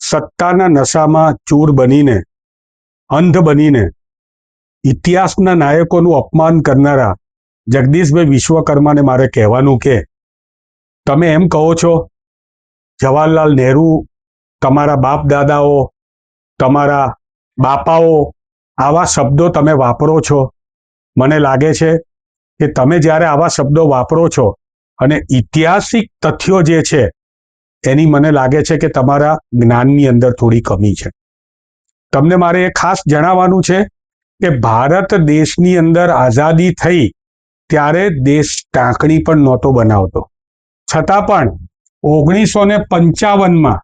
સત્તાના નશામાં ચૂર બનીને, અંધ બનીને ઇતિહાસના નાયકોનું અપમાન કરનારા જગદીશભાઈ વિશ્વકર્માને મારે કહેવાનું કે તમે એમ કહો છો જવાહરલાલ નહેરુ, તમારા બાપ દાદાઓ, તમારા બાપાઓ, આવા શબ્દો તમે વાપરો છો. મને લાગે છે કે તમે જ્યારે આવા શબ્દો વાપરો છો અને ઐતિહાસિક તથ્યો જે છે એની મને લાગે છે કે તમારા જ્ઞાનની અંદર થોડી કમી છે. તમને મારે એ ખાસ જણાવવાનું છે કે ભારત દેશની અંદર આઝાદી થઈ ત્યારે દેશ ટાંકણી પણ નહોતો બનાવતો, છતાં પણ 1955માં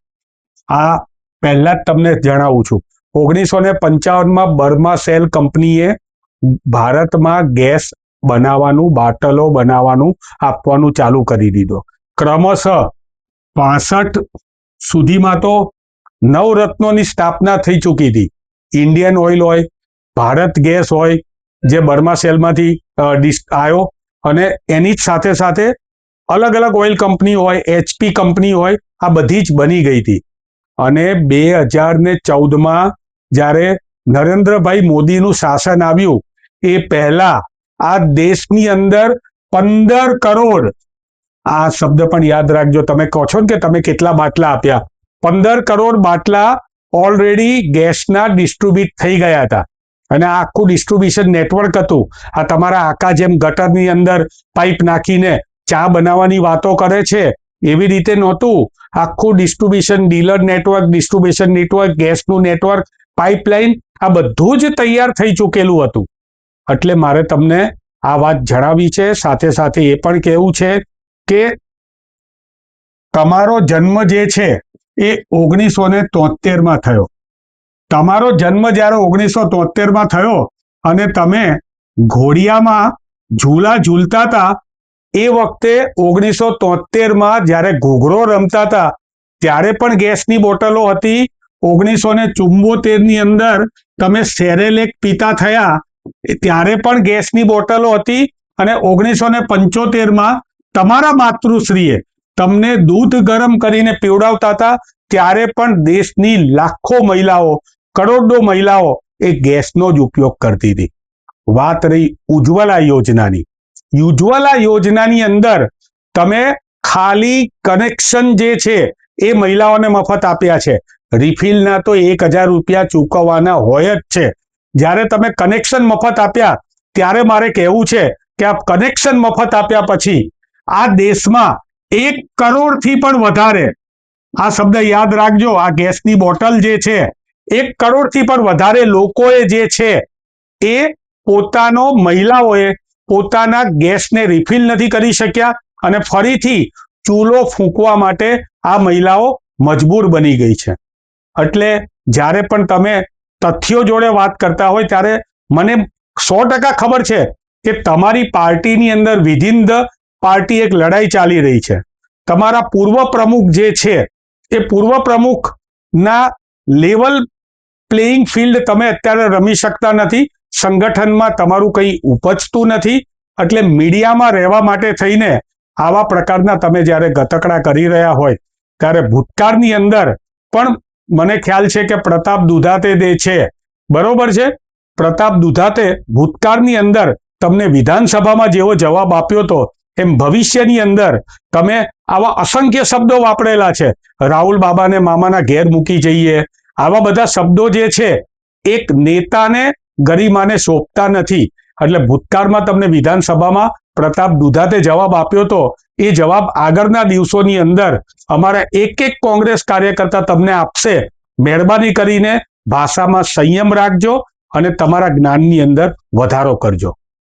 આ પહેલા જ તમને જણાવું છું, 1955માં બર્મા સેલ કંપનીએ ભારતમાં ગેસ બનાવવાનું, બાટલો બનાવવાનું, આપવાનું ચાલુ કરી દીધો. ક્રમશઃ 65 સુધીમાં તો નવરત્નોની સ્થાપના થઈ ચૂકી હતી. ઇન્ડિયન ઓઇલ હોય, ભારત ગેસ હોય, જે બર્મા સેલમાંથી આવ્યો, અને એની જ સાથે સાથે અલગ અલગ ઓઇલ કંપની હોય, HP કંપની હોય, આ બધી જ બની ગઈ હતી. અને 2014માં જ્યારે નરેન્દ્રભાઈ મોદીનું શાસન આવ્યું એ પહેલા આ દેશની અંદર 15 કરોડ, આ શબ્દ પણ યાદ રાખજો, તમે કહો છો ને કે તમે કેટલા બાટલા આપ્યા, 15 કરોડ બાટલા ઓલરેડી ગેસના ડિસ્ટ્રીબ્યુટ થઈ ગયા હતા. અને આ આખું ડિસ્ટ્રીબ્યુશન નેટવર્ક હતું. આ તમારા આકા જેમ ગટરની અંદર પાઇપ નાખીને ચા બનાવવાની વાતો કરે છે એવી રીતે નહોતું. આખું distribution, dealer network, distribution network, ગેસનું નેટવર્ક, પાઇપલાઇન, આ બધું જ તૈયાર થઈ ચૂકેલું હતું. એટલે મારે તમને આ વાત જણાવી છે. સાથે સાથે એ પણ કહેવું છે કે તમારો જન્મ જે છે એ 1973માં થયો. તમારો જન્મ જ્યારે 1973માં થયો અને તમે ઘોડિયામાં ઝૂલા ઝૂલતા હતા, એ વખતે 1973માં જ્યારે ઘૂઘરો રમતા હતા ત્યારે પણ ગેસની બોટલો હતી. 1974ની અંદર તમે સેરેલેક પીતા થયા ત્યારે પણ ગેસની બોટલો હતી. અને 1975માં તમારા માતૃશ્રીએ તમને દૂધ ગરમ કરીને પીવડાવતા હતા ત્યારે પણ દેશની લાખો મહિલાઓ, કરોડો મહિલાઓ એ ગેસનો જ ઉપયોગ કરતી હતી. વાત રહી ઉજ્જવલા યોજનાની. ઉજ્જવલા યોજનાની અંદર તમે ખાલી કનેક્શન જે છે એ મહિલાઓને મફત આપ્યા છે. રિફિલના તો 1000 રૂપિયા ચૂકવવાના હોય જ છે. જ્યારે તમે કનેક્શન મફત આપ્યા ત્યારે મારે કહેવું છે કે આ કનેક્શન મફત આપ્યા પછી આ દેશમાં 1 કરોડથી પણ વધારે, આ શબ્દ યાદ રાખજો, આ ગેસની બોટલ જે છે 1 કરોડથી પણ વધારે લોકોએ જે છે એ પોતાનો, મહિલાઓએ પોતાના ગેસને રિફિલ નથી કરી શક્યા અને ફરીથી ચૂલો ફૂંકવા માટે આ મહિલાઓ મજબૂર બની ગઈ છે. એટલે જ્યારે પણ તમે તથ્યો જોડે વાત કરતા હોય ત્યારે મને 100% ખબર છે કે તમારી પાર્ટીની અંદર વિધિન ધ પાર્ટી એક લડાઈ ચાલી રહી છે. તમારા પૂર્વ પ્રમુખ જે છે એ પૂર્વ પ્રમુખના લેવલ પ્લેઇંગ ફિલ્ડ તમે અત્યારે રમી શકતા નથી. સંગઠનમાં તમારું કંઈ ઉપજતું નથી. એટલે મીડિયામાં રહેવા માટે થઈને આવા પ્રકારના તમે જ્યારે ગતકડા કરી રહ્યા હોય ત્યારે ભૂતકાળની અંદર પણ મને ખ્યાલ છે કે પ્રતાપ દુધાતે જે છે, બરોબર છે, પ્રતાપ દુધાતે ભૂતકાળની અંદર તમને વિધાનસભામાં જેવો જવાબ આપ્યો હતો એમ ભવિષ્યની અંદર તમે આવા અસંખ્ય શબ્દો વાપરેલા છે. રાહુલ બાબાને મામાના ઘેર મૂકી જઈએ, આવા બધા શબ્દો જે છે એક નેતાને ગરિમાને શોભતા નથી. એટલે ભૂતકાળમાં તમને વિધાનસભામાં પ્રતાપ દુધાતે જવાબ આપ્યો હતો, એ જવાબ આગળના દિવસોની અંદર અમારા એક કોંગ્રેસ કાર્યકર્તા તમને આપશે. મહેરબાની કરીને ભાષામાં સંયમ રાખજો અને તમારા જ્ઞાનની અંદર વધારો કરજો.